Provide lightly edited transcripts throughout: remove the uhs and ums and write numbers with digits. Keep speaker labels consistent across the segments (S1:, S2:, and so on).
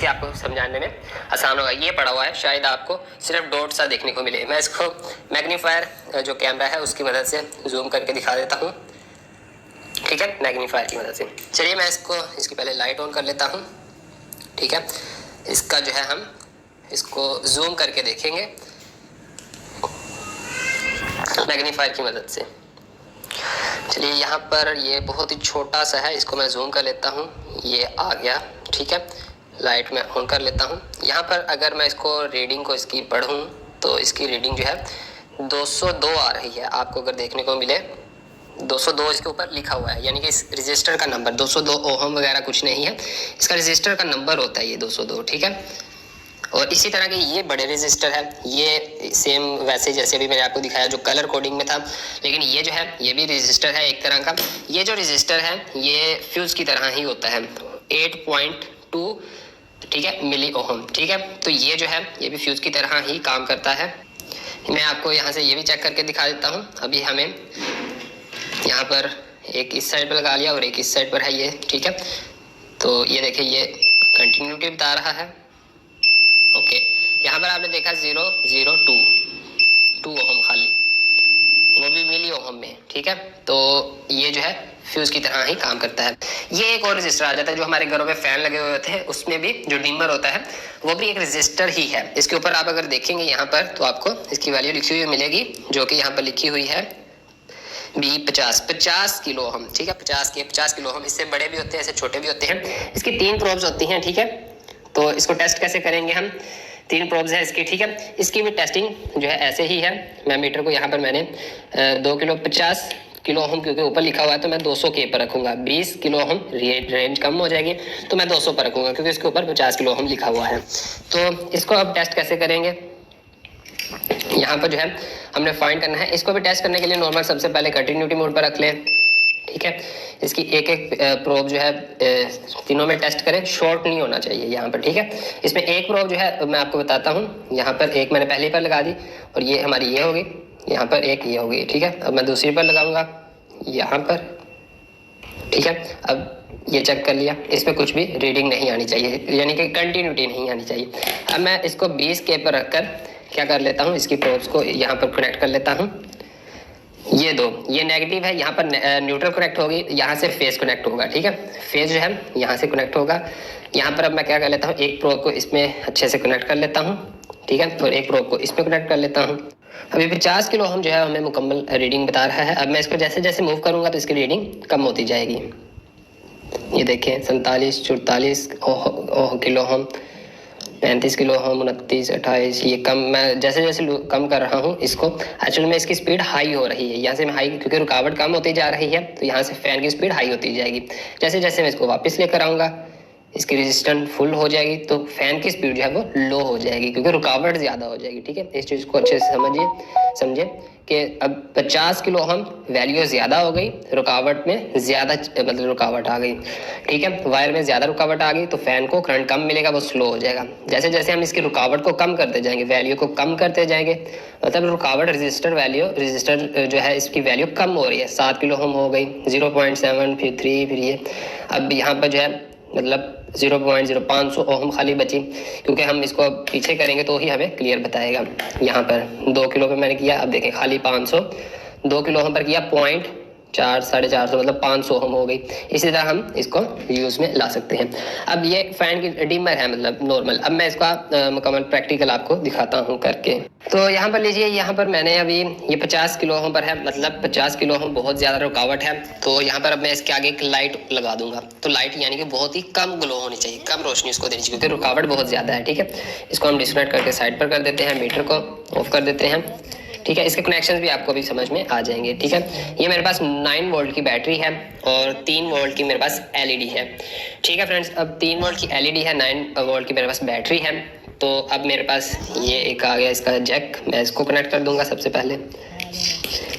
S1: इसके आपको समझाने में आसान होगा। ये पड़ा हुआ है, शायद आपको सिर्फ डॉट सा देखने को मिले। मैं इसको मैग्नीफायर जो कैमरा है उसकी मदद से जूम करके दिखा देता हूँ, ठीक है, मैग्नीफायर की मदद से। चलिए मैं इसकी पहले लाइट ऑन कर लेता हूँ, ठीक है। इसका जो है हम इसको जूम करके देखेंगे मैग्नीफायर की मदद से। चलिए यहाँ पर ये बहुत ही छोटा सा है, इसको मैं जूम कर लेता हूँ, ये आ गया, ठीक है। लाइट में ऑन कर लेता हूँ। यहाँ पर अगर मैं इसको रीडिंग को इसकी पढ़ूँ तो इसकी रीडिंग जो है 202 आ रही है। आपको अगर देखने को मिले 202 इसके ऊपर लिखा हुआ है, यानी कि इस रजिस्टर का नंबर 202 ओहम वगैरह कुछ नहीं है, इसका रजिस्टर का नंबर होता है ये 202, ठीक है। और इसी तरह के ये बड़े रजिस्टर है, ये सेम वैसे जैसे भी मैंने आपको दिखाया जो कलर कोडिंग में था, लेकिन ये जो है ये भी रजिस्टर है एक तरह का। ये जो रजिस्टर है ये फ्यूज़ की तरह ही होता है, 8.2, ठीक है, मिली ओहम, ठीक है। तो ये जो है ये भी फ्यूज़ की तरह ही काम करता है। मैं आपको यहाँ से ये भी चेक करके दिखा देता हूँ। अभी हमें यहाँ पर एक इस साइड पर लगा लिया और एक इस साइड पर है ये, ठीक है। तो ये देखिए ये कंटिन्यूटी बता रहा है, ओके। यहाँ पर आपने देखा 002 ओहम खाली, वो भी मिली ओहम में, ठीक है। तो ये जो है फ्यूज़ की तरह ही काम करता है। ये एक और रजिस्टर आ जाता है जो हमारे घरों में फैन लगे हुए होते हैं, उसमें भी जो डिमर होता है वो भी एक रजिस्टर ही है। इसके ऊपर आप अगर देखेंगे यहाँ पर तो आपको इसकी वैल्यू लिखी हुई मिलेगी, जो कि यहाँ पर लिखी हुई है B50 किलो ओहम, ठीक है। 50 किलो ओहम, इससे बड़े भी होते हैं, इससे छोटे भी होते हैं। इसकी 3 प्रोब्स होती हैं, ठीक है। तो इसको टेस्ट कैसे करेंगे हम, 3 प्रोब्स है इसकी, ठीक है। इसकी भी टेस्टिंग जो है ऐसे ही है। मैं मीटर को यहाँ पर मैंने 2 किलो 50 किलो ओहम क्योंकि ऊपर लिखा हुआ है तो मैं 200 के पर रखूंगा। 20 किलो ओहम रेंज कम हो जाएगी तो मैं 200 पर रखूंगा क्योंकि इसके ऊपर 50 किलो ओहम लिखा हुआ है। तो इसको अब टेस्ट कैसे करेंगे, यहाँ पर जो है हमने फाइंड करना है। इसको भी टेस्ट करने के लिए नॉर्मल सबसे पहले कंटिन्यूटी मोड पर रख लें, ठीक है। इसकी एक प्रोब जो है तीनों में टेस्ट करें, शॉर्ट नहीं होना चाहिए यहाँ पर, ठीक है। इसमें एक प्रोब जो है मैं आपको बताता हूँ, यहाँ पर एक मैंने पहले पर लगा दी और ये हमारी ये होगी, यहाँ पर एक ये होगी, ठीक है। अब मैं दूसरी पर लगाऊंगा यहाँ पर, ठीक है। अब ये चेक कर लिया, इसमें कुछ भी रीडिंग नहीं आनी चाहिए, यानी कि कंटिन्यूटी नहीं आनी चाहिए। अब मैं इसको 20 के पर रखकर क्या कर लेता हूँ, इसकी प्रोब्स को यहाँ पर कनेक्ट कर लेता हूँ। ये दो, ये नेगेटिव है, यहाँ पर न्यूट्रल कनेक्ट होगी, यहाँ से फेज कनेक्ट होगा, ठीक है। फेज जो है यहाँ से कनेक्ट होगा। यहाँ पर अब मैं क्या कर लेता हूँ, एक प्रोब को इसमें अच्छे से कनेक्ट कर लेता हूँ, ठीक है, और एक प्रोब को इसमें कनेक्ट कर लेता हूँ। अभी 50 किलो ओहम जो है हमें मुकम्मल रीडिंग बता रहा है। अब मैं इसको जैसे जैसे मूव करूँगा तो इसकी रीडिंग कम होती जाएगी। ये देखें 47, 44 किलो ओहम, 35 किलो ओहम, 29, 28, ये कम, मैं जैसे जैसे कम कर रहा हूँ इसको, एक्चुअल में इसकी स्पीड हाई हो रही है। यहाँ से मैं हाई, क्योंकि रुकावट कम होती जा रही है तो यहाँ से फैन की स्पीड हाई होती जाएगी। जैसे जैसे मैं इसको वापस लेकर आऊँगा इसकी रेजिस्टेंस फुल हो जाएगी तो फैन की स्पीड जो है वो लो हो जाएगी क्योंकि रुकावट ज़्यादा हो जाएगी, ठीक है। इस चीज़ को अच्छे से समझिए कि अब 50 किलो ओहम वैल्यू ज़्यादा हो गई, रुकावट में ज़्यादा मतलब रुकावट आ गई, ठीक है। वायर में ज़्यादा रुकावट आ गई तो फैन को करंट कम मिलेगा, वो स्लो हो जाएगा। जैसे जैसे हम इसकी रुकावट को कम करते जाएंगे, वैल्यू को कम करते जाएंगे, मतलब रुकावट रजिस्टर जो है इसकी वैल्यू कम हो रही है। 7 किलो ओहम हो गई, 0.7, फिर 3, फिर ये, अब यहाँ पर जो है मतलब 0.05 ओहम खाली बची, क्योंकि हम इसको पीछे करेंगे तो ही हमें क्लियर बताएगा। यहाँ पर 2 किलो पे मैंने किया, अब देखें खाली 500, 2 किलो ओहम पर किया 0.4, 450, मतलब 500 ओहम हो गई। इसी तरह हम इसको यूज़ में ला सकते हैं। अब ये फैन की डिमर है, मतलब नॉर्मल। अब मैं इसका मुकम्मल प्रैक्टिकल आपको दिखाता हूँ करके। तो यहाँ पर लीजिए, यहाँ पर मैंने अभी ये 50 किलो ओहम पर है, मतलब 50 किलो ओहम बहुत ज़्यादा रुकावट है। तो यहाँ पर अब मैं इसके आगे एक लाइट लगा दूंगा। तो लाइट यानी कि बहुत ही कम ग्लो होनी चाहिए, कम रोशनी उसको देनी चाहिए क्योंकि रुकावट बहुत ज़्यादा है, ठीक है। इसको हम डिस्कनेक्ट करके साइड पर कर देते हैं, मीटर को ऑफ कर देते हैं, ठीक है। इसके कनेक्शंस भी आपको भी समझ में आ जाएंगे, ठीक है। ये मेरे पास 9 वोल्ट की बैटरी है और 3 वोल्ट की मेरे पास एलईडी है, ठीक है फ्रेंड्स। अब 3 वोल्ट की एलईडी है, 9 वोल्ट की मेरे पास बैटरी है। तो अब मेरे पास ये एक आ गया इसका जैक, मैं इसको कनेक्ट कर दूंगा सबसे पहले,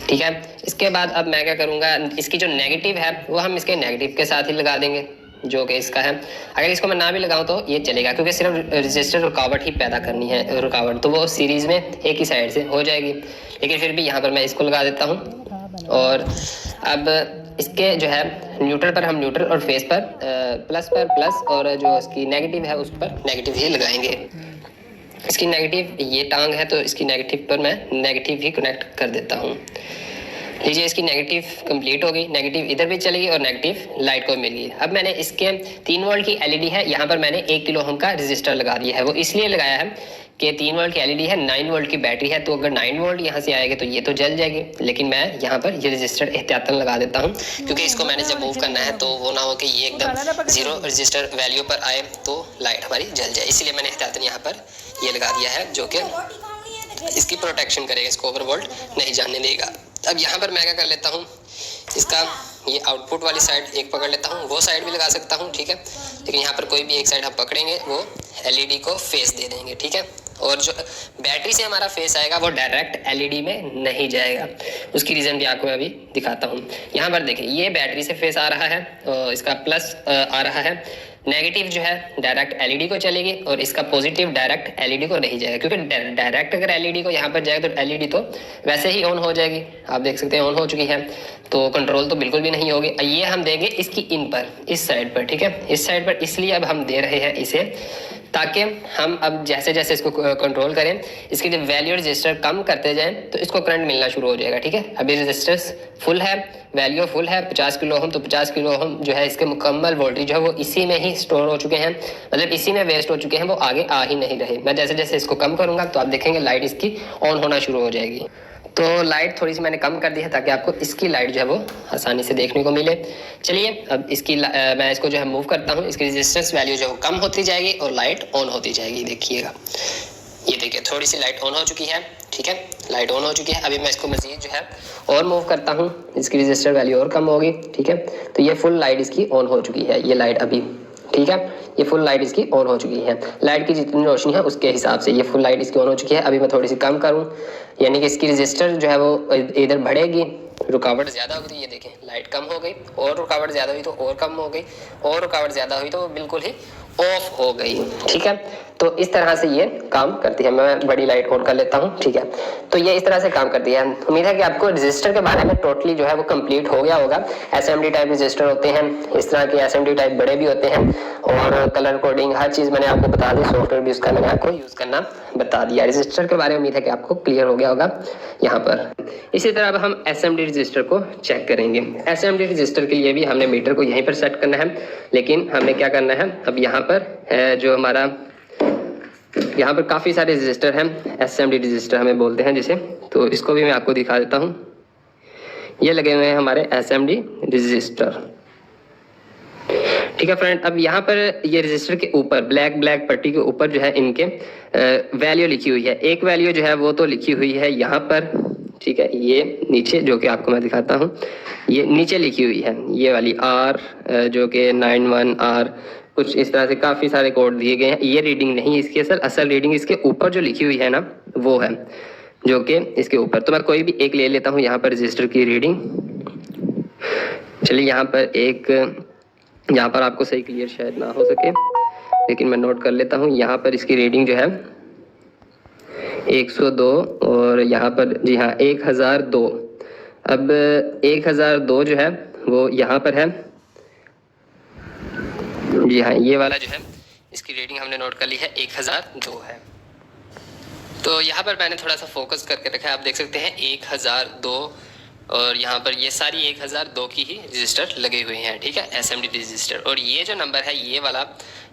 S1: ठीक है। इसके बाद अब मैं क्या करूँगा, इसकी जो नेगेटिव है वो हम इसके नेगेटिव के साथ ही लगा देंगे जो कि इसका है। अगर इसको मैं ना भी लगाऊं तो ये चलेगा क्योंकि सिर्फ रजिस्टर रुकावट ही पैदा करनी है, रुकावट तो वो सीरीज़ में एक ही साइड से हो जाएगी। लेकिन फिर भी यहाँ पर मैं इसको लगा देता हूँ और अब इसके जो है न्यूट्रल पर हम न्यूट्रल और फेस पर प्लस पर प्लस और जो इसकी नेगेटिव है उस पर नेगेटिव ही लगाएंगे। इसकी नेगेटिव ये टांग है तो इसकी नेगेटिव पर मैं नेगेटिव ही कनेक्ट कर देता हूँ। लीजिए इसकी नेगेटिव कंप्लीट हो गई, नेगेटिव इधर भी चली गई और नेगेटिव लाइट को मिल गई। अब मैंने इसके 3 वोल्ट की एलईडी है, यहाँ पर मैंने 1 किलो ओम का रजिस्टर लगा दिया है। वो इसलिए लगाया है कि 3 वोल्ट की एलईडी है, 9 वोल्ट की बैटरी है, तो अगर 9 वोल्ट यहाँ से आएगा तो ये तो जल जाएगी, लेकिन मैं यहाँ पर ये रजिस्टर एहतियातन लगा देता हूँ क्योंकि इसको मैंने जब मूव करना है तो वो ना हो कि ये एकदम 0 रजिस्टर वैल्यू पर आए तो लाइट हमारी जल जाए। इसलिए मैंने एहतियातन यहाँ पर ये लगा दिया है जो कि इसकी प्रोटेक्शन करेगा, इसको ओवर वोल्ट नहीं जाने देगा। अब यहाँ पर मैं क्या कर लेता हूँ, इसका ये आउटपुट वाली साइड एक पकड़ लेता हूँ, वो साइड भी लगा सकता हूँ, ठीक है, लेकिन यहाँ पर कोई भी एक साइड हम पकड़ेंगे वो एलईडी को फेस दे देंगे, ठीक है। और जो बैटरी से हमारा फेस आएगा वो डायरेक्ट एलईडी में नहीं जाएगा, उसकी रीज़न भी आपको मैं अभी दिखाता हूँ। यहाँ पर देखिए ये बैटरी से फेस आ रहा है और इसका प्लस आ रहा है, नेगेटिव जो है डायरेक्ट एलईडी को चलेगी और इसका पॉजिटिव डायरेक्ट एलईडी को नहीं जाएगा, क्योंकि डायरेक्ट अगर एलईडी को यहाँ पर जाएगा तो एलईडी तो वैसे ही ऑन हो जाएगी, आप देख सकते हैं ऑन हो चुकी है, तो कंट्रोल तो बिल्कुल भी नहीं होगी। ये हम देंगे इसकी इन पर, इस साइड पर, ठीक है, इस साइड पर, इसलिए अब हम दे रहे हैं इसे ताकि हम अब जैसे जैसे इसको कंट्रोल करें, इसकी जब वैल्यू रजिस्टर कम करते जाएं तो इसको करंट मिलना शुरू हो जाएगा, ठीक है। अभी रजिस्टर्स फुल है, वैल्यू फुल है 50 किलो ओम, तो 50 किलो ओम जो है इसके मुकम्मल वोल्टेज जो है वो इसी में ही स्टोर हो चुके हैं, मतलब इसी में वेस्ट हो चुके हैं, वो आगे आ ही नहीं रहे। मैं जैसे जैसे इसको कम करूँगा तो आप देखेंगे लाइट इसकी ऑन होना शुरू हो जाएगी। तो लाइट थोड़ी सी मैंने कम कर दी है ताकि आपको इसकी लाइट जो है वो आसानी से देखने को मिले। चलिए अब इसकी मैं इसको जो है मूव करता हूँ, इसकी रेजिस्टेंस वैल्यू जो है वो कम होती जाएगी और लाइट ऑन होती जाएगी। देखिएगा ये देखिए थोड़ी सी लाइट ऑन हो चुकी है, ठीक है, लाइट ऑन हो चुकी है। अभी मैं इसको मजीद जो है और मूव करता हूँ, इसकी रजिस्टर वैल्यू और कम होगी, ठीक है। तो ये फुल लाइट इसकी ऑन हो चुकी है, ये लाइट अभी, ठीक है, ये फुल लाइट इसकी ऑन हो चुकी है। लाइट की जितनी रोशनी है उसके हिसाब से ये फुल लाइट इसकी ऑन हो चुकी है। अभी मैं थोड़ी सी कम करूँ, यानी कि इसकी रजिस्टर जो है वो इधर बढ़ेगी, रुकावट ज़्यादा होगी, ये देखें लाइट कम हो गई, और रुकावट ज़्यादा हुई तो और कम हो गई, और रुकावट ज़्यादा हुई तो वो बिल्कुल ही ऑफ हो गई, ठीक है। तो इस तरह से ये काम करती है। मैं बड़ी लाइट ऑन कर लेता हूँ, ठीक है। तो ये इस तरह से काम करती है। उम्मीद है कि आपको रजिस्टर के बारे में टोटली जो है वो कंप्लीट हो गया होगा। एसएमडी टाइप रजिस्टर होते हैं, इस तरह के एसएमडी टाइप बड़े भी होते हैं, और कलर कोडिंग हर चीज़ मैंने आपको बता दी, सॉफ्टवेयर भी उसका मैंने आपको यूज़ करना बता दिया। रजिस्टर के बारे में उम्मीद है कि आपको क्लियर हो गया होगा यहाँ पर। इसी तरह अब हम एसएमडी रजिस्टर को चेक करेंगे। एसएमडी रजिस्टर के लिए भी हमने मीटर को यहीं पर सेट करना है, लेकिन हमें क्या करना है, अब यहाँ पर जो हमारा यहाँ पर काफ़ी सारे रजिस्टर हैं, एसएमडी रजिस्टर हमें बोलते हैं जिसे, तो इसको भी मैं आपको दिखा देता हूँ। ये लगे हुए हैं हमारे एसएमडी रजिस्टर, ठीक है फ्रेंड। अब यहाँ पर ये रजिस्टर के ऊपर ब्लैक पट्टी के ऊपर जो है इनके वैल्यू लिखी हुई है। एक वैल्यू जो है वो तो लिखी हुई है यहाँ पर, ठीक है, ये नीचे जो कि आपको मैं दिखाता हूँ, ये नीचे लिखी हुई है ये वाली आर, जो कि 91R, कुछ इस तरह से काफ़ी सारे कोड दिए गए हैं। ये रीडिंग नहीं इसकी असल रीडिंग इसके ऊपर जो लिखी हुई है ना वो है, जो कि इसके ऊपर। तो मैं कोई भी एक ले लेता हूँ यहाँ पर रजिस्टर की रीडिंग। चलिए यहाँ पर एक, यहाँ पर आपको सही क्लियर शायद ना हो सके, लेकिन मैं नोट कर लेता हूँ। यहाँ पर इसकी रीडिंग जो है 102 और यहाँ पर जी हाँ 1002। अब 1002 जो है वो यहाँ पर है, जी हाँ ये वाला जो है इसकी रीडिंग हमने नोट कर ली है 1002 है। तो यहाँ पर मैंने थोड़ा सा फोकस करके रखा है, आप देख सकते हैं 1002, और यहाँ पर ये सारी 1002 की ही रजिस्टर लगे हुए हैं, ठीक है, एसएमडी रजिस्टर। और ये जो नंबर है ये वाला,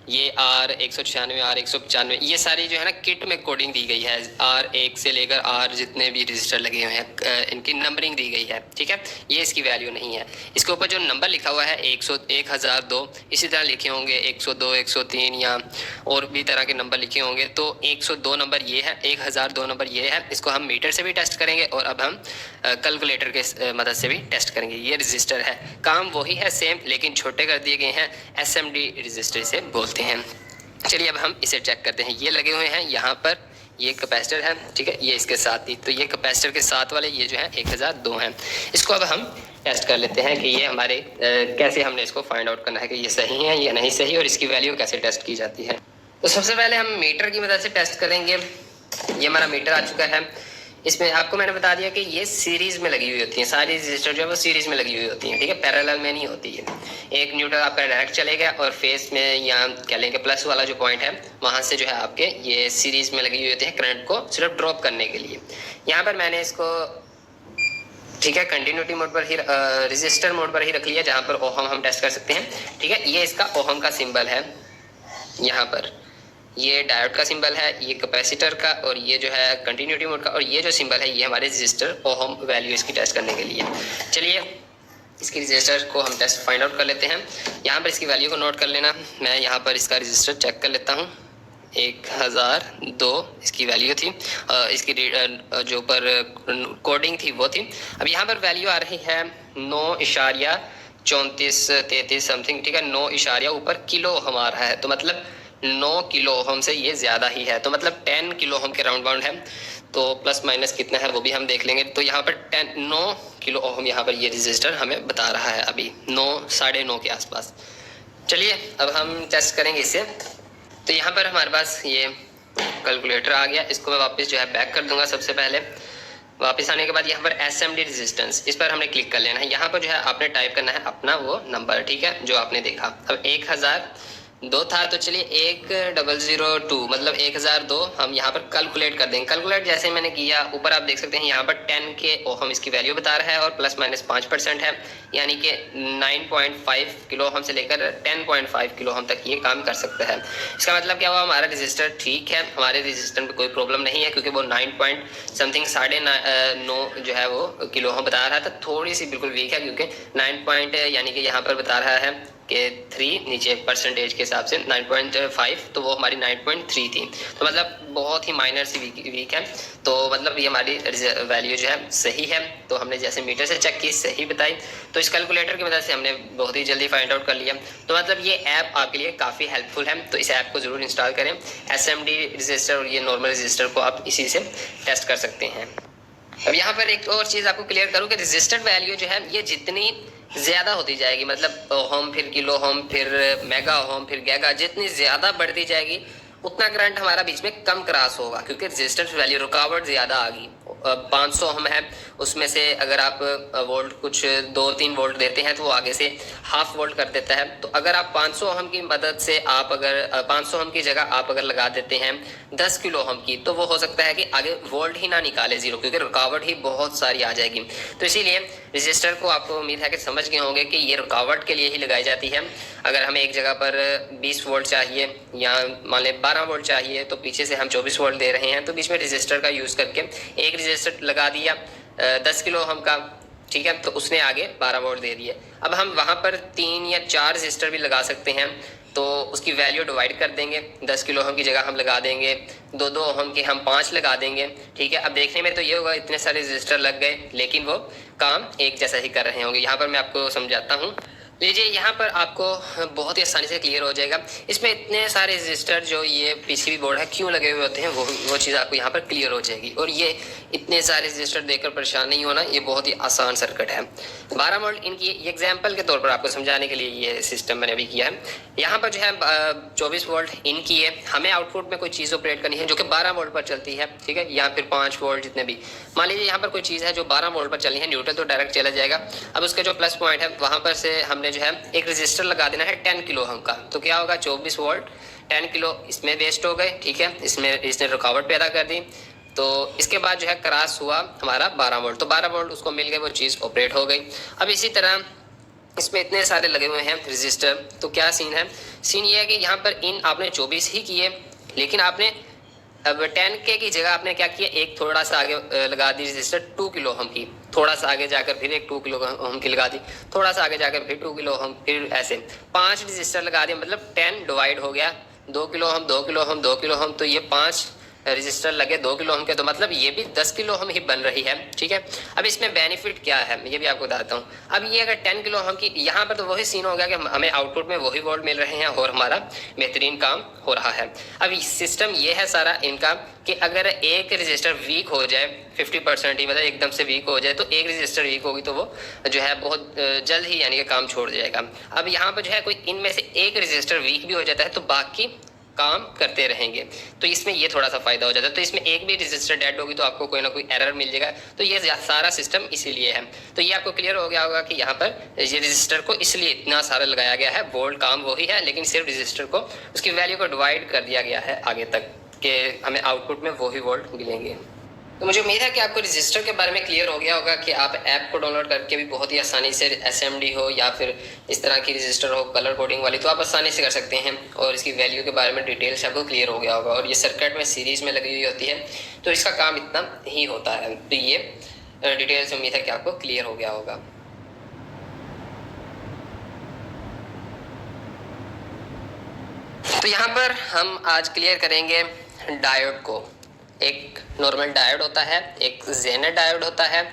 S1: ये R196 R195, ये सारी जो है ना किट में कोडिंग दी गई है। R1 से लेकर R जितने भी रजिस्टर लगे हुए हैं इनकी नंबरिंग दी गई है, ठीक है। ये इसकी वैल्यू नहीं है। इसके ऊपर जो नंबर लिखा हुआ है 1002, इसी तरह लिखे होंगे 102 103 या और भी तरह के नंबर लिखे होंगे। तो 102 नंबर ये है, 1002 नंबर ये है। इसको हम मीटर से भी टेस्ट करेंगे और अब हम कैलकुलेटर के मदद से भी टेस्ट करेंगे। ये रजिस्टर है, काम वही है सेम, लेकिन छोटे कर दिए गए हैं, एसएमडी रजिस्टर से बोलते हैं। चलिए अब हम इसे चेक करते हैं। ये लगे हुए हैं यहाँ पर, ये कैपेसिटर है, ठीक है, ये इसके साथ ही, तो ये कैपेसिटर के साथ वाले ये जो है 1002 हैं। इसको अब हम टेस्ट कर लेते हैं कि ये हमारे कैसे हमने इसको फाइंड आउट करना है कि ये सही है या नहीं सही, और इसकी वैल्यू कैसे टेस्ट की जाती है। तो सबसे पहले हम मीटर की मदद से टेस्ट करेंगे। ये हमारा मीटर आ चुका है, इसमें आपको मैंने बता दिया कि ये सीरीज में लगी हुई होती है, सारी रजिस्टर जो है वो सीरीज में लगी हुई होती है, ठीक है, पैरेलल में नहीं होती है। एक न्यूट्रल आपका डायरेक्ट चलेगा और फेस में या कह लेंगे प्लस वाला जो पॉइंट है वहां से जो है आपके ये सीरीज में लगी हुई होती है करंट को सिर्फ ड्रॉप करने के लिए। यहाँ पर मैंने इसको ठीक है कंटिन्यूटी मोड पर ही रजिस्टर मोड पर ही रख लिया जहां पर ओहम हम टेस्ट कर सकते हैं, ठीक है। ये इसका ओहम का सिंबल है, यहाँ पर ये डायोड का सिंबल है, ये कैपेसिटर का, और ये जो है कंटिन्यूटी मोड का, और ये जो सिंबल है ये हमारे रजिस्टर ओहम वैल्यू इसकी टेस्ट करने के लिए। चलिए इसकी रजिस्टर को हम टेस्ट फाइंड आउट कर लेते हैं। यहाँ पर इसकी वैल्यू को नोट कर लेना। मैं यहाँ पर इसका रजिस्टर चेक कर लेता हूँ। 1002 इसकी वैल्यू थी, इसकी जो ऊपर कोडिंग थी वो थी। अब यहाँ पर वैल्यू आ रही है 9.3433 समथिंग, ठीक है, 9 इशारिया ऊपर किलो ओहम आ रहा है, तो मतलब 9 किलो ओहम से ये ज़्यादा ही है, तो मतलब 10 किलो ओहम के राउंड बाउंड है। तो प्लस माइनस कितना है वो भी हम देख लेंगे। तो यहाँ पर 9 किलो ओहम यहाँ पर ये रजिस्टर हमें बता रहा है अभी 9 साढ़े 9 के आसपास। चलिए अब हम टेस्ट करेंगे इसे। तो यहाँ पर हमारे पास ये कैलकुलेटर आ गया, इसको मैं वापस जो है बैक कर दूंगा। सबसे पहले वापस आने के बाद यहाँ पर SMD रेजिस्टेंस, इस पर हमने क्लिक कर लेना है। यहाँ पर जो है आपने टाइप करना है अपना वो नंबर, ठीक है, जो आपने देखा। अब 1002 था, तो चलिए 1002 मतलब 1002 हम यहाँ पर कैलकुलेट कर देंगे। कैलकुलेट जैसे मैंने किया, ऊपर आप देख सकते हैं यहाँ पर 10 के ओहम इसकी वैल्यू बता रहा है और प्लस माइनस 5% है, यानी कि 9.5 किलो ओहम से लेकर 10.5 किलो ओहम तक ये काम कर सकता है। इसका मतलब क्या हुआ, हमारा रजिस्टर ठीक है, हमारे रजिस्टर में कोई प्रॉब्लम नहीं है, क्योंकि वो 9 पॉइंट समथिंग 9.5 जो है वो किलो ओहम बता रहा था। थोड़ी सी बिल्कुल वीक है, क्योंकि 9 पॉइंट यानी कि यहाँ पर बता रहा है कि 3 नीचे परसेंटेज के हिसाब से 9.5, तो वो हमारी 9.3 थी, तो मतलब बहुत ही माइनर सी वीक है। तो मतलब ये हमारी वैल्यू जो है सही है। तो हमने जैसे मीटर से चेक की, सही बताई, तो इस कैलकुलेटर की मदद से हमने बहुत ही जल्दी फाइंड आउट कर लिया। तो मतलब ये ऐप आपके लिए काफ़ी हेल्पफुल है, तो इस ऐप को ज़रूर इंस्टॉल करें। SMD रजिस्टर और ये नॉर्मल रजिस्टर को आप इसी से टेस्ट कर सकते हैं। अब यहाँ पर एक और चीज़ आपको क्लियर करूँ कि रजिस्टर वैल्यू जो है ये जितनी ज़्यादा होती जाएगी, मतलब ओहम फिर किलो ओहम फिर मेगा ओहम फिर गैगा, जितनी ज़्यादा बढ़ती जाएगी उतना करंट हमारा बीच में कम क्रॉस होगा, क्योंकि रेजिस्टेंस वैल्यू रुकावट ज़्यादा आ गई। 500 ओहम है, उसमें से अगर आप वोल्ट कुछ 2-3 वोल्ट देते हैं तो वो आगे से हाफ वोल्ट कर देता है। तो अगर आप 500 ओहम की मदद से आप अगर 500 ओहम की जगह आप अगर लगा देते हैं 10 किलो ओहम की, तो वो हो सकता है कि आगे वोल्ट ही ना निकाले जीरो, क्योंकि रुकावट ही बहुत सारी आ जाएगी। तो इसीलिए रजिस्टर को आपको उम्मीद है कि समझ गए होंगे कि ये रुकावट के लिए ही लगाई जाती है। अगर हमें एक जगह पर 20 वोल्ट चाहिए या मान लें 12 वोल्ट चाहिए, तो पीछे से हम 24 वोल्ट दे रहे हैं, तो बीच में रजिस्टर का यूज़ करके एक रजिस्टर लगा दिया 10 किलो ओहम का, ठीक है, तो उसने आगे 12 वोल्ट दे दिए। अब हम वहाँ पर 3 या 4 रजिस्टर भी लगा सकते हैं, तो उसकी वैल्यू डिवाइड कर देंगे। 10 किलो ओहम की जगह हम लगा देंगे 2-2 ओहम के हम 5 लगा देंगे, ठीक है। अब देखने में तो ये होगा इतने सारे रजिस्टर लग गए, लेकिन वो काम एक जैसा ही कर रहे होंगे। यहाँ पर मैं आपको समझाता हूँ। लीजिए यहाँ पर आपको बहुत ही आसानी से क्लियर हो जाएगा। इसमें इतने सारे रजिस्टर जो ये पीसीबी बोर्ड है क्यों लगे हुए होते हैं, वो चीज़ आपको यहाँ पर क्लियर हो जाएगी। और ये इतने सारे रजिस्टर देखकर परेशान नहीं होना, ये बहुत ही आसान सर्किट है। 12 वोल्ट इनकी एग्जाम्पल के तौर पर आपको समझाने के लिए ये सिस्टम मैंने अभी किया है। यहाँ पर जो है 24 वोल्ट इनकी है, हमें आउटपुट में कोई चीज़ ऑपरेट करनी है जो कि 12 वोल्ट पर चलती है, ठीक है, या फिर 5 वोल्ट जितने भी। मान लीजिए यहाँ पर कोई चीज़ है जो 12 वोल्ट पर चलनी है, न्यूट्रल तो डायरेक्ट चला जाएगा। अब उसका जो प्लस पॉइंट है वहाँ पर से हमने जो है एक रजिस्टर लगा देना है 10 किलो ओहम का, तो क्या होगा 24 वोल्ट 10 किलो इसमें वेस्ट हो गए, ठीक है, इसने रुकावट पैदा कर दी। तो इसके बाद जो है क्रॉस हुआ हमारा 12 वोल्ट, तो 12 वोल्ट उसको मिल गए, वो चीज़ ऑपरेट हो गई। अब इसी तरह इसमें इतने सारे लगे हुए हैं रजिस्टर, तो क्या सीन है, सीन ये है कि यहाँ पर इन आपने 24 ही किए, लेकिन आपने अब 10K की जगह आपने क्या किया, एक थोड़ा सा आगे लगा दी रजिस्टर 2 किलो ओहम की, थोड़ा सा आगे जाकर फिर एक 2 किलो ओहम की लगा दी, थोड़ा सा आगे जाकर फिर 2 किलो ओहम, फिर ऐसे 5 रजिस्टर लगा दिए, मतलब 10 डिवाइड हो गया 2 kilo ohm 2 kilo ohm 2 kilo ohm, तो ये 5 रजिस्टर लगे 2 किलो ओहम के, तो मतलब ये भी 10 किलो ओहम ही बन रही है, ठीक है। अब इसमें बेनिफिट क्या है ये भी आपको बताता हूँ। अब ये अगर 10 किलो ओहम की, यहाँ पर तो वही सीन हो गया कि हमें आउटपुट में वही वोल्ट मिल रहे हैं और हमारा बेहतरीन काम हो रहा है। अब सिस्टम ये है सारा इनका कि अगर एक रजिस्टर वीक हो जाए 50% ही, मतलब एकदम से वीक हो जाए, तो एक रजिस्टर वीक होगी तो वो जो है बहुत जल्द ही यानी कि काम छोड़ जाएगा। अब यहाँ पर जो है कोई इनमें से एक रजिस्टर वीक भी हो जाता है, तो बाकी काम करते रहेंगे। तो इसमें ये थोड़ा सा फायदा हो जाता है। तो इसमें एक भी रजिस्टर डेड होगी तो आपको कोई ना कोई एरर मिल जाएगा। तो ये सारा सिस्टम इसीलिए है। तो ये आपको क्लियर हो गया होगा कि यहाँ पर ये रजिस्टर को इसलिए इतना सारा लगाया गया है। बोल्ड काम वही है, लेकिन सिर्फ रजिस्टर को उसकी वैल्यू को डिवाइड कर दिया गया है आगे तक कि हमें आउटपुट में वही वोल्ट मिलेंगे। तो मुझे उम्मीद है कि आपको रजिस्टर के बारे में क्लियर हो गया होगा कि आप ऐप को डाउनलोड करके भी बहुत ही आसानी से SMD हो या फिर इस तरह की रजिस्टर हो कलर कोडिंग वाली, तो आप आसानी से कर सकते हैं। और इसकी वैल्यू के बारे में डिटेल से आपको क्लियर हो गया होगा। और ये सर्किट में सीरीज में लगी हुई होती है, तो इसका काम इतना ही होता है। तो ये डिटेल से उम्मीद है कि आपको क्लियर हो गया होगा। तो यहाँ पर हम आज क्लियर करेंगे डायोड को। एक नॉर्मल डायोड होता है, एक जेनर डायोड होता है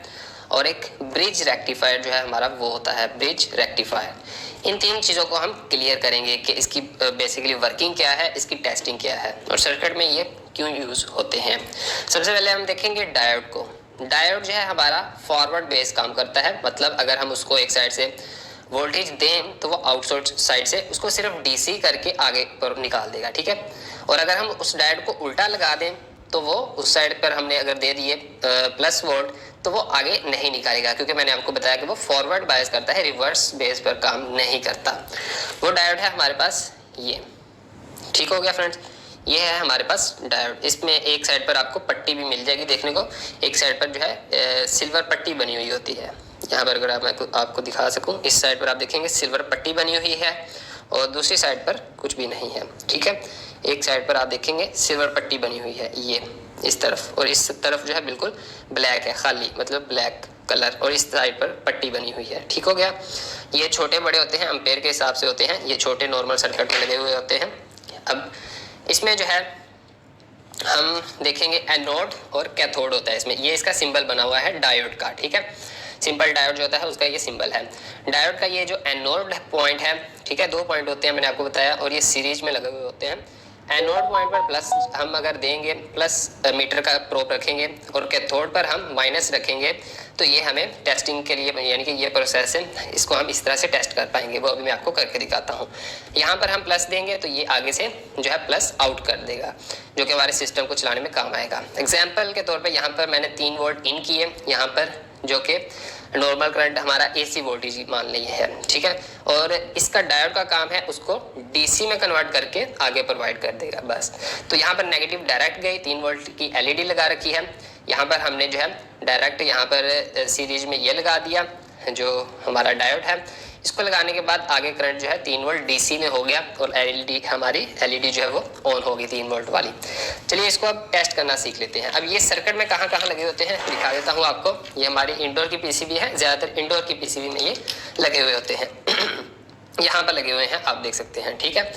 S1: और एक ब्रिज रेक्टिफायर जो है हमारा वो होता है ब्रिज रेक्टिफायर। इन तीन चीज़ों को हम क्लियर करेंगे कि इसकी बेसिकली वर्किंग क्या है, इसकी टेस्टिंग क्या है और सर्किट में ये क्यों यूज़ होते हैं। सबसे पहले हम देखेंगे डायोड को। डायोड जो है हमारा फॉरवर्ड बेस काम करता है, मतलब अगर हम उसको एक साइड से वोल्टेज दें तो वो आउटसाइड साइड से उसको सिर्फ DC करके आगे पर निकाल देगा, ठीक है। और अगर हम उस डायोड को उल्टा लगा दें तो वो उस साइड पर हमने अगर दे दिए प्लस वोल्ट तो वो आगे नहीं निकालेगा, क्योंकि मैंने आपको बताया कि वो फॉरवर्ड बायस करता है, रिवर्स बेस पर काम नहीं करता। वो डायोड है हमारे पास ये, ठीक हो गया फ्रेंड्स। ये है हमारे पास डायोड। इसमें एक साइड पर आपको पट्टी भी मिल जाएगी देखने को, एक साइड पर जो है सिल्वर पट्टी बनी हुई होती है। यहाँ पर अगर मैं आपको दिखा सकूँ, इस साइड पर आप देखेंगे सिल्वर पट्टी बनी हुई है और दूसरी साइड पर कुछ भी नहीं है, ठीक है। एक साइड पर आप देखेंगे सिल्वर पट्टी बनी हुई है ये इस तरफ, और इस तरफ जो है बिल्कुल ब्लैक है, खाली मतलब ब्लैक कलर, और इस साइड पर पट्टी बनी हुई है, ठीक हो गया। ये छोटे बड़े होते हैं, एम्पेयर के हिसाब से होते हैं, ये छोटे नॉर्मल सर्किट में लगे हुए होते हैं। अब इसमें जो है हम देखेंगे एनोड और कैथोड होता है इसमें। ये इसका सिंबल बना हुआ है डायोड का, ठीक है। सिंपल डायोड जो होता है उसका ये सिंबल है। डायोड का ये जो एनोड पॉइंट है, ठीक है, 2 पॉइंट होते हैं मैंने आपको बताया, और ये सीरीज में लगे हुए होते हैं। एनोड पॉइंट पर प्लस हम अगर देंगे, प्लस मीटर का प्रोब रखेंगे और कैथोड पर हम माइनस रखेंगे, तो ये हमें टेस्टिंग के लिए यानी कि ये प्रोसेस है, इसको हम इस तरह से टेस्ट कर पाएंगे। वो अभी मैं आपको करके दिखाता हूँ। यहाँ पर हम प्लस देंगे तो ये आगे से जो है प्लस आउट कर देगा, जो कि हमारे सिस्टम को चलाने में काम आएगा। एग्जाम्पल के तौर पर यहाँ पर मैंने 3 वोल्ट इन किए यहाँ पर, जो कि नॉर्मल करंट हमारा AC वोल्टेज मान ली है, ठीक है। और इसका डायोड का काम है उसको DC में कन्वर्ट करके आगे प्रोवाइड कर देगा, बस। तो यहाँ पर नेगेटिव डायरेक्ट गई, 3 वोल्ट की LED लगा रखी है। यहाँ पर हमने जो है डायरेक्ट यहाँ पर सीरीज में ये लगा दिया जो हमारा डायोड है। इसको लगाने के बाद आगे करंट जो है 3 वोल्ट DC में हो गया और हमारी LED जो है वो ऑन होगी 3 वोल्ट वाली। चलिए इसको अब टेस्ट करना सीख लेते हैं। अब ये सर्किट में कहाँ कहाँ लगे होते हैं दिखा देता हूँ आपको। ये हमारी इंडोर की PCB है, ज़्यादातर इंडोर की PCB में ये लगे हुए होते हैं। यहाँ पर लगे हुए हैं, आप देख सकते हैं, ठीक है।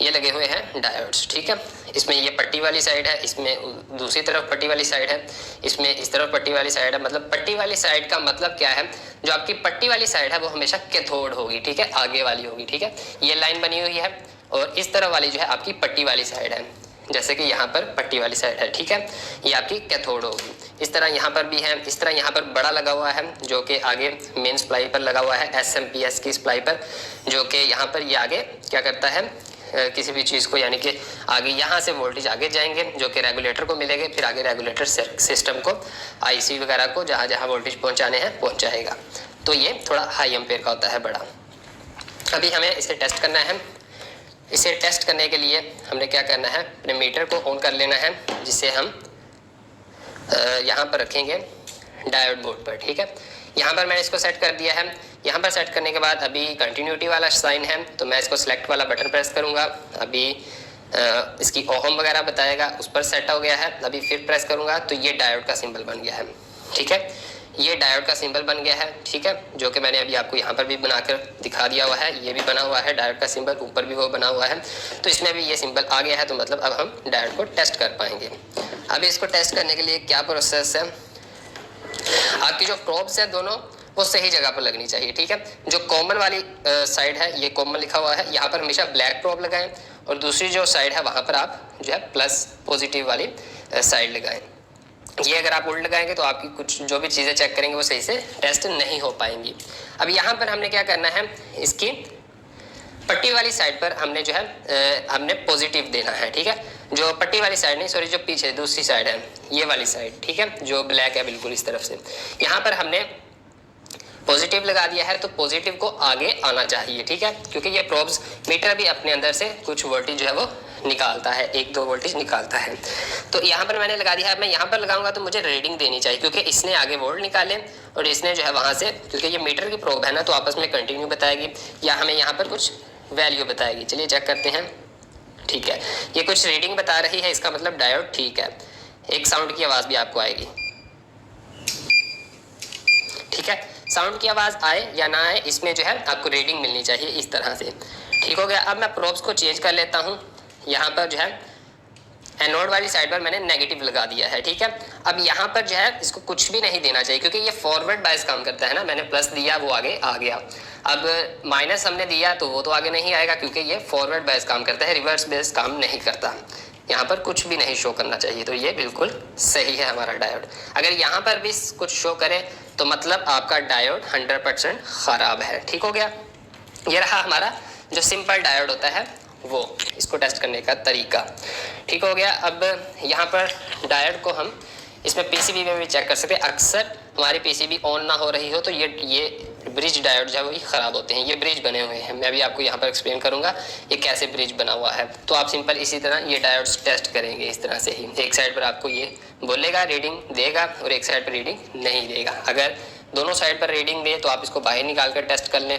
S1: ये लगे हुए हैं डायोड्स, ठीक है। इसमें ये पट्टी वाली साइड है, इसमें दूसरी तरफ पट्टी वाली साइड है, इसमें इस तरफ पट्टी वाली साइड है। मतलब पट्टी वाली साइड का मतलब क्या है, जो आपकी पट्टी वाली साइड है वो हमेशा कैथोड होगी, ठीक है, आगे वाली होगी, ठीक है। ये लाइन बनी हुई है और इस तरफ वाली जो है आपकी पट्टी वाली साइड है, जैसे कि यहाँ पर पट्टी वाली साइड है, ठीक है। ये आपकी कैथोड होगी। इस तरह यहाँ पर भी है, इस तरह यहाँ पर बड़ा लगा हुआ है जो कि आगे मेन सप्लाई पर लगा हुआ है, SMP की सप्लाई पर, जो कि यहाँ पर ये आगे क्या करता है, किसी भी चीज़ को यानी कि आगे यहाँ से वोल्टेज आगे जाएंगे जो कि रेगुलेटर को मिलेंगे, फिर आगे रेगुलेटर सिस्टम को IC वगैरह को जहाँ जहाँ वोल्टेज पहुँचाने हैं पहुँचाएगा। तो ये थोड़ा हाई एम्पेयर का होता है बड़ा। अभी हमें इसे टेस्ट करना है। इसे टेस्ट करने के लिए हमने क्या करना है, अपने मीटर को ऑन कर लेना है, जिसे हम यहाँ पर रखेंगे डायोड बोर्ड पर, ठीक है। यहाँ पर मैंने इसको सेट कर दिया है। यहाँ पर सेट करने के बाद अभी कंटिन्यूटी वाला साइन है, तो मैं इसको सिलेक्ट वाला बटन प्रेस करूँगा। अभी इसकी ओहम वगैरह बताएगा, उस पर सेट हो गया है। अभी फिर प्रेस करूँगा तो ये डायोड का सिंबल बन गया है, ठीक है। ये डायोड का सिंबल बन गया है, ठीक है, जो कि मैंने अभी आपको यहाँ पर भी बनाकर दिखा दिया हुआ है। ये भी बना हुआ है डायोड का सिंबल, ऊपर भी वो बना हुआ है। तो इसमें भी ये सिंबल आ गया है, तो मतलब अब हम डायोड को टेस्ट कर पाएंगे। अभी इसको टेस्ट करने के लिए क्या प्रोसेस है, आपकी जो प्रोब्स है दोनों वो सही जगह पर लगनी चाहिए, ठीक है। जो कॉमन वाली साइड है, ये कॉमन लिखा हुआ है, यहाँ पर हमेशा ब्लैक प्रोब लगाएं, और दूसरी जो साइड है वहाँ पर आप जो है प्लस पॉजिटिव वाली साइड लगाएं। ये अगर आप उल्ट लगाएंगे तो आपकी कुछ जो भी चीज़ें चेक करेंगे वो सही से टेस्ट नहीं हो पाएंगी। अब यहाँ पर हमने क्या करना है, इसकी पट्टी वाली साइड पर हमने जो है हमने पॉजिटिव देना है, ठीक है। जो पट्टी वाली साइड नहीं, सॉरी, जो पीछे दूसरी साइड है, ये वाली साइड, ठीक है, जो ब्लैक है बिल्कुल इस तरफ से, यहाँ पर हमने पॉजिटिव लगा दिया है, तो पॉजिटिव को आगे आना चाहिए, ठीक है, क्योंकि ये प्रोब्स मीटर भी अपने अंदर से कुछ वोल्टेज जो है वो निकालता है, 1-2 वोल्टेज निकालता है। तो यहाँ पर मैंने लगा दिया है। मैं यहाँ पर लगाऊंगा तो मुझे रीडिंग देनी चाहिए, क्योंकि इसने आगे वोल्ट निकाले और इसने जो है वहाँ से, क्योंकि ये मीटर की प्रोब है ना, तो आपस में कंटिन्यू बताएगी या हमें यहाँ पर कुछ वैल्यू बताएगी। चलिए चेक करते हैं। ठीक है, ये कुछ रीडिंग बता रही है, इसका मतलब डायोड ठीक है। एक साउंड की आवाज़ भी आपको आएगी, ठीक है। साउंड की आवाज़ आए या ना आए, इसमें जो है आपको रीडिंग मिलनी चाहिए इस तरह से। ठीक हो गया। अब मैं प्रोब्स को चेंज कर लेता हूँ। यहाँ पर जो है एनोड वाली साइड पर मैंने नेगेटिव लगा दिया है, ठीक है। अब यहाँ पर जो है इसको कुछ भी नहीं देना चाहिए, क्योंकि ये फॉरवर्ड बायस काम करता है ना। मैंने प्लस दिया, वो आगे आ गया। अब माइनस हमने दिया तो वो तो आगे नहीं आएगा, क्योंकि ये फॉरवर्ड बायस काम करता है, रिवर्स बेस काम नहीं करता। यहाँ पर कुछ भी नहीं शो करना चाहिए, तो ये बिल्कुल सही है हमारा डायोड। अगर यहाँ पर भी कुछ शो करे तो मतलब आपका डायोड 100% ख़राब है। ठीक हो गया। ये रहा हमारा जो सिंपल डायोड होता है वो, इसको टेस्ट करने का तरीका। ठीक हो गया। अब यहाँ पर डायोड को हम इसमें पीसीबी में भी चेक कर सकते हैं। अक्सर हमारी पीसीबी ऑन ना हो रही हो तो ये ब्रिज डायोड जो है वो ख़राब होते हैं। ये ब्रिज बने हुए हैं, मैं भी आपको यहाँ पर एक्सप्लेन करूँगा ये कैसे ब्रिज बना हुआ है। तो आप सिंपल इसी तरह ये डायोड्स टेस्ट करेंगे इस तरह से ही। एक साइड पर आपको ये बोलेगा रीडिंग देगा और एक साइड पर रीडिंग नहीं देगा। अगर दोनों साइड पर रीडिंग दे तो आप इसको बाहर निकाल कर टेस्ट कर लें,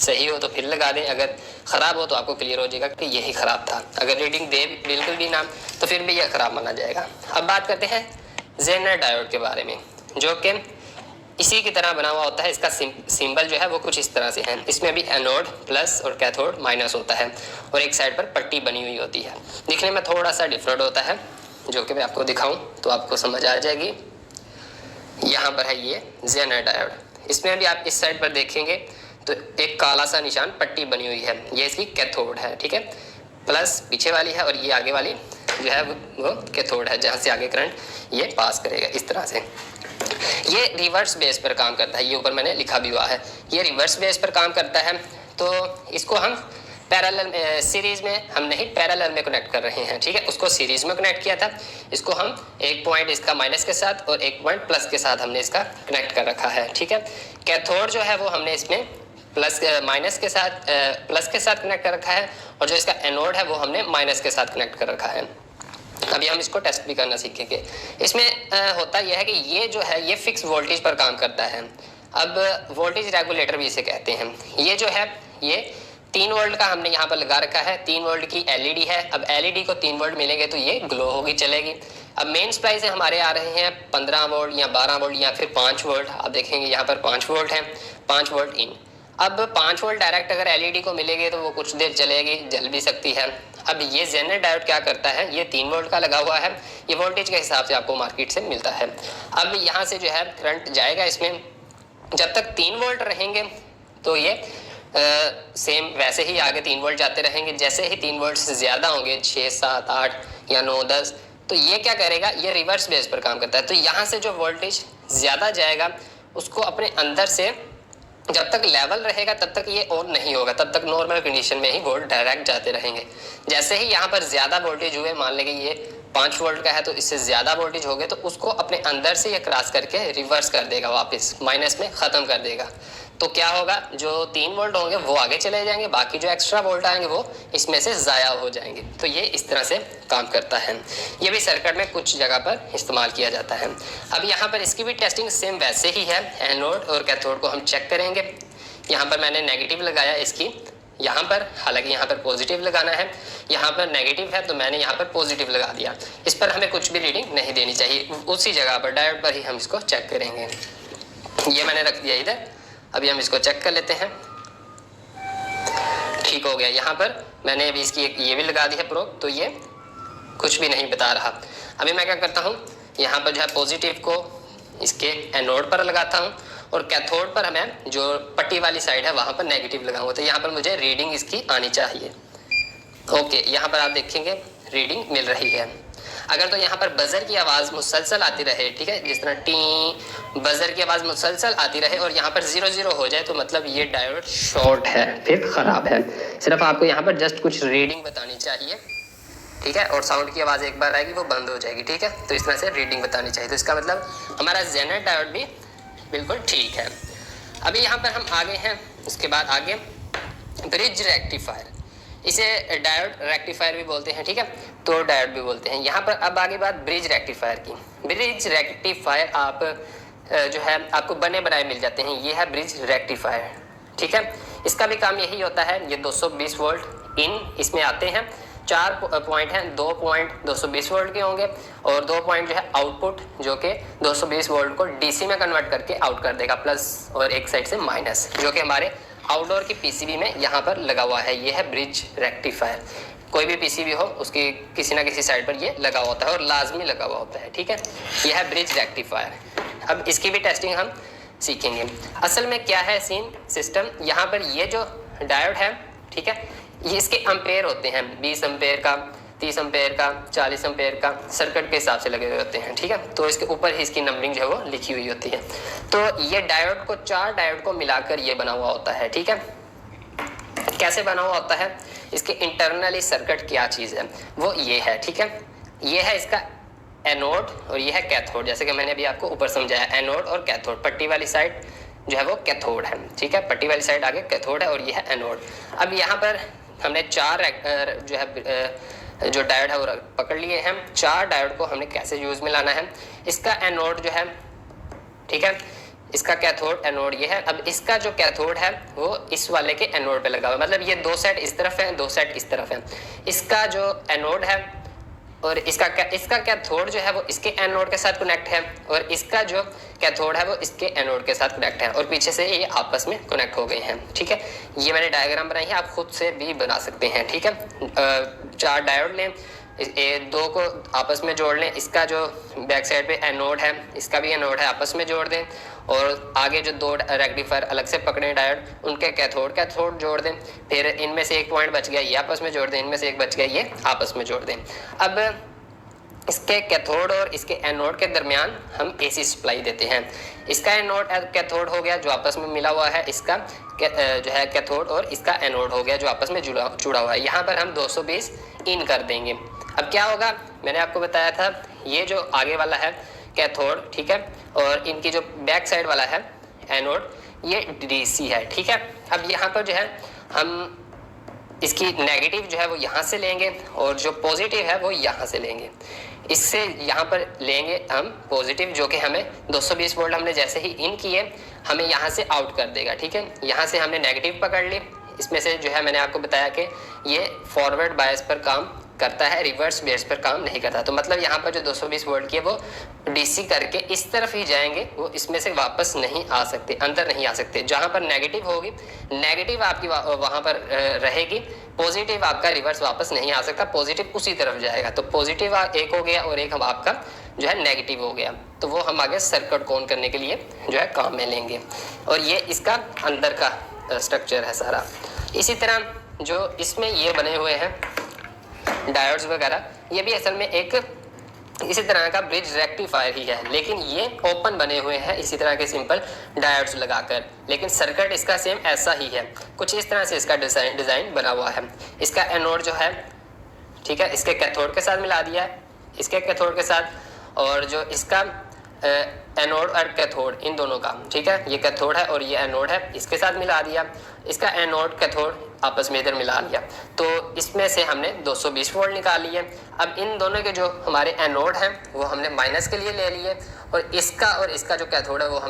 S1: सही हो तो फिर लगा दें। अगर ख़राब हो तो आपको क्लियर हो जाएगा कि यही ख़राब था। अगर रीडिंग दे बिल्कुल भी ना तो फिर भी यह ख़राब माना जाएगा। अब बात करते हैं जेनर डायोड के बारे में, जो कि इसी की तरह बना हुआ होता है। इसका सिंबल जो है वो कुछ इस तरह से है। इसमें भी एनोड प्लस और कैथोड माइनस होता है और एक साइड पर पट्टी बनी हुई होती है। दिखने में थोड़ा सा डिफरेंट होता है, जो कि मैं आपको दिखाऊं तो आपको समझ आ जाएगी। यहाँ पर है ये जेनर डायोड। इसमें भी आप इस साइड पर देखेंगे तो एक काला सा निशान पट्टी बनी हुई है, ये इसकी कैथोड है, ठीक है। प्लस पीछे वाली है और ये आगे वाली जो है वो कैथोड है, जहाँ से आगे करंट ये पास करेगा इस तरह से। ये रिवर्स बेस पर काम करता है, ये ऊपर मैंने लिखा भी हुआ है, ये रिवर्स बेस पर काम करता है। तो इसको हम पैरेलल सीरीज में हम नहीं, पैरेलल में कनेक्ट कर रहे हैं, ठीक है। उसको सीरीज में कनेक्ट किया था, इसको हम एक पॉइंट इसका माइनस के साथ और एक पॉइंट प्लस के साथ हमने इसका कनेक्ट कर रखा है, ठीक है। कैथोड जो है वो हमने इसमें प्लस माइनस के साथ प्लस के साथ कनेक्ट कर रखा है और जो इसका एनोड है वो हमने माइनस के साथ कनेक्ट कर रखा है। अभी हम इसको टेस्ट भी करना सीखेंगे। इसमें होता यह है कि ये जो है ये फिक्स वोल्टेज पर काम करता है। अब वोल्टेज रेगुलेटर भी इसे कहते हैं। ये जो है ये 3 वोल्ट का हमने यहाँ पर लगा रखा है। 3 वोल्ट की एलईडी है। अब एलईडी को 3 वोल्ट मिलेंगे तो ये ग्लो होगी, चलेगी। अब मेन सप्लाई से हमारे आ रहे हैं 15 वोल्ट या 12 वोल्ट या फिर 5 वोल्ट। आप देखेंगे यहाँ पर 5 वोल्ट है, 5 वोल्ट इन। अब 5 वोल्ट डायरेक्ट अगर एलईडी को मिलेगी तो वो कुछ देर चलेगी, जल भी सकती है। अब ये जेनर डायोड क्या करता है, ये 3 वोल्ट का लगा हुआ है, ये वोल्टेज के हिसाब से आपको मार्केट से मिलता है। अब यहाँ से जो है करंट जाएगा इसमें, जब तक 3 वोल्ट रहेंगे तो ये सेम वैसे ही आगे 3 वोल्ट जाते रहेंगे। जैसे ही 3 वोल्ट से ज़्यादा होंगे, 6, 7, 8 या 9, 10, तो ये क्या करेगा, ये रिवर्स बेस पर काम करता है। तो यहाँ से जो वोल्टेज ज़्यादा जाएगा उसको अपने अंदर से जब तक लेवल रहेगा तब तक ये ऑन नहीं होगा, तब तक नॉर्मल कंडीशन में ही वोल्ट डायरेक्ट जाते रहेंगे। जैसे ही यहाँ पर ज़्यादा वोल्टेज हुए, मान लेंगे ये 5 वोल्ट का है तो इससे ज़्यादा वोल्टेज हो गए, तो उसको अपने अंदर से ये क्रॉस करके रिवर्स कर देगा, वापस माइनस में ख़त्म कर देगा। तो क्या होगा, जो 3 वोल्ट होंगे वो आगे चले जाएंगे, बाकी जो एक्स्ट्रा वोल्ट आएंगे वो इसमें से ज़ाया हो जाएंगे। तो ये इस तरह से काम करता है। ये भी सर्किट में कुछ जगह पर इस्तेमाल किया जाता है। अब यहाँ पर इसकी भी टेस्टिंग सेम वैसे ही है। एनोड और कैथोड को हम चेक करेंगे। यहाँ पर मैंने नेगेटिव लगाया इसकी, यहाँ पर, हालांकि यहाँ पर पॉजिटिव लगाना है, यहाँ पर नेगेटिव है तो मैंने यहाँ पर पॉजिटिव लगा दिया। इस पर हमें कुछ भी रीडिंग नहीं देनी चाहिए, उसी जगह पर डायोड पर ही हम इसको चेक करेंगे। ये मैंने रख दिया इधर। अभी हम इसको चेक कर लेते हैं। ठीक हो गया। यहाँ पर मैंने अभी इसकी ये भी लगा दी है प्रोब, तो ये कुछ भी नहीं बता रहा। अभी मैं क्या करता हूँ, यहाँ पर जो है पॉजिटिव को इसके एनोड पर लगाता हूँ और कैथोड पर हमें जो पट्टी वाली साइड है वहाँ पर नेगेटिव लगाऊंगा। तो यहाँ पर मुझे रीडिंग इसकी आनी चाहिए। ओके, यहाँ पर आप देखेंगे रीडिंग मिल रही है। अगर तो यहाँ पर बजर की आवाज़ मुसलसल आती रहे, ठीक है, जिस तरह टी बजर की आवाज़ मुसलसल आती रहे और यहाँ पर 0-0 हो जाए तो मतलब ये डायोड शॉर्ट है, फिर ख़राब है। सिर्फ आपको यहाँ पर जस्ट कुछ रीडिंग बतानी चाहिए, ठीक है, और साउंड की आवाज़ एक बार आएगी वो बंद हो जाएगी, ठीक है, तो इस तरह से रीडिंग बतानी चाहिए। तो इसका मतलब हमारा जेनर डायोड भी बिल्कुल ठीक है। अभी यहाँ पर हम आगे हैं, उसके बाद आगे ब्रिज रेक्टिफायर, इसे डायोड रेक्टिफायर भी बोलते हैं, ठीक है, तो डायोड भी बोलते हैं। यहाँ पर अब आगे बात ब्रिज रेक्टिफायर की। ब्रिज रेक्टिफायर आप जो है आपको बने बनाए मिल जाते हैं, ये है ब्रिज रेक्टिफायर, ठीक है। इसका भी काम यही होता है, ये 220 वोल्ट इन इसमें आते हैं, 4 पॉइंट हैं, 2 पॉइंट 220 वोल्ट के होंगे और 2 पॉइंट जो है आउटपुट जो कि 220 वोल्ट को डीसी में कन्वर्ट करके आउट कर देगा, प्लस और एक साइड से माइनस, जो कि हमारे आउटडोर की पीसीबी में यहाँ पर लगा हुआ है। ये है ब्रिज रेक्टिफायर। कोई भी पीसीबी हो उसकी किसी ना किसी साइड पर ये लगा हुआ होता है और लाजमी लगा हुआ होता है, ठीक है। यह है ब्रिज रेक्टिफायर। अब इसकी भी टेस्टिंग हम सीखेंगे। असल में क्या है सीन सिस्टम, यहाँ पर ये जो डायोड है, ठीक है, ये इसके एम्पेयर होते हैं, 20 एम्पेयर का, 30 एम्पेयर का, 40 एम्पेयर का सर्किट के हिसाब से लगे हुए होते हैं, ठीक है। तो इसके ऊपर ही इसकी नंबरिंग जो है वो लिखी हुई होती है। तो ये डायोड को 4 डायोड को मिलाकर ये बना हुआ होता है, ठीक है। कैसे बना हुआ होता है, इसके इंटरनली सर्किट क्या चीज़ है वो ये है, ठीक है। ये है इसका एनोड और ये है कैथोड, जैसे कि मैंने अभी आपको ऊपर समझाया, एनोड और कैथोड। पट्टी वाली साइड जो है वो कैथोड है, ठीक है, पट्टी वाली साइड आगे कैथोड है और ये है एनोड। अब यहाँ पर हमने 4 जो है जो डायोड है वो पकड़ लिए हैं। 4 डायोड को हमने कैसे यूज में लाना है, इसका एनोड जो है, ठीक है, इसका कैथोड एनोड ये है। अब इसका जो कैथोड है वो इस वाले के एनोड पे लगा हुआ है, मतलब ये 2 सेट इस तरफ है, 2 सेट इस तरफ है। इसका जो एनोड है और इसका कैथोड जो है वो इसके एनोड के साथ कनेक्ट है और इसका जो कैथोड है वो इसके एनोड के साथ कनेक्ट है और पीछे से ये आपस में कनेक्ट हो गए हैं, ठीक है। ये मैंने डायग्राम बनाई है, आप खुद से भी बना सकते हैं, ठीक है। 4 डायोड लें, 2 को आपस में जोड़ लें, इसका जो बैक साइड पे एनोड है इसका भी एनोड है, आपस में जोड़ दें और आगे जो 2 रेक्टिफायर अलग से पकड़े डायोड उनके कैथोड जोड़ दें। फिर इनमें से एक पॉइंट बच गया ये आपस में जोड़ दें, इनमें से एक बच गया ये आपस में जोड़ दें। अब इसके कैथोड और इसके एनोड के दरमियान हम एसी सप्लाई देते हैं। इसका एनोड कैथोड हो गया जो आपस में मिला हुआ है, इसका जो है कैथोड और इसका एनोड हो गया जो आपस में जुड़ा हुआ है। यहाँ पर हम 220 इन कर देंगे। अब क्या होगा, मैंने आपको बताया था ये जो आगे वाला है कैथोड, ठीक है, और इनकी जो बैक साइड वाला है एनोड ये डीसी है, ठीक है। अब यहाँ पर जो है हम इसकी नेगेटिव जो है वो यहाँ से लेंगे और जो पॉजिटिव है वो यहाँ से लेंगे। इससे यहाँ पर लेंगे हम पॉजिटिव जो कि हमें 220 वोल्ट हमने जैसे ही इन किए हमें यहाँ से आउट कर देगा, ठीक है। यहाँ से हमने नेगेटिव पकड़ ली, इसमें से जो है मैंने आपको बताया कि ये फॉरवर्ड बायस पर काम करता है, रिवर्स बेस पर काम नहीं करता। तो मतलब यहाँ पर जो 220 वोल्ट की है वो डीसी करके इस तरफ ही जाएंगे, वो इसमें से वापस नहीं आ सकते, अंदर नहीं आ सकते। जहाँ पर नेगेटिव होगी नेगेटिव आपकी वहाँ पर रहेगी, पॉजिटिव आपका रिवर्स वापस नहीं आ सकता, पॉजिटिव उसी तरफ जाएगा। तो पॉजिटिव एक हो गया और एक हम आपका जो है नेगेटिव हो गया, तो वो हम आगे सर्किट कौन करने के लिए जो है काम में लेंगे। और ये इसका अंदर का स्ट्रक्चर है सारा। इसी तरह जो इसमें ये बने हुए हैं डायोड्स वगैरह, ये भी असल में एक इसी तरह का ब्रिज रेक्टिफायर ही है, लेकिन ये ओपन बने हुए हैं इसी तरह के सिंपल डायोड्स लगाकर, लेकिन सर्किट इसका सेम ऐसा ही है। कुछ इस तरह से इसका डिज़ाइन बना हुआ है। इसका एनोड जो है, ठीक है, इसके कैथोड के साथ मिला दिया है, इसके कैथोड के साथ, और जो इसका एनोड और कैथोड इन दोनों का, ठीक है, ये कैथोड है और ये एनोड है, इसके साथ मिला दिया। इसका एनोड कैथोड आपस में इधर मिला लिया, तो इसमें से हमने 220 वोल्ट निकाल लिए। अब इन दोनों के जो हमारे एनोड हैं वो हमने माइनस के लिए ले लिए और इसका जो कैथोड है वो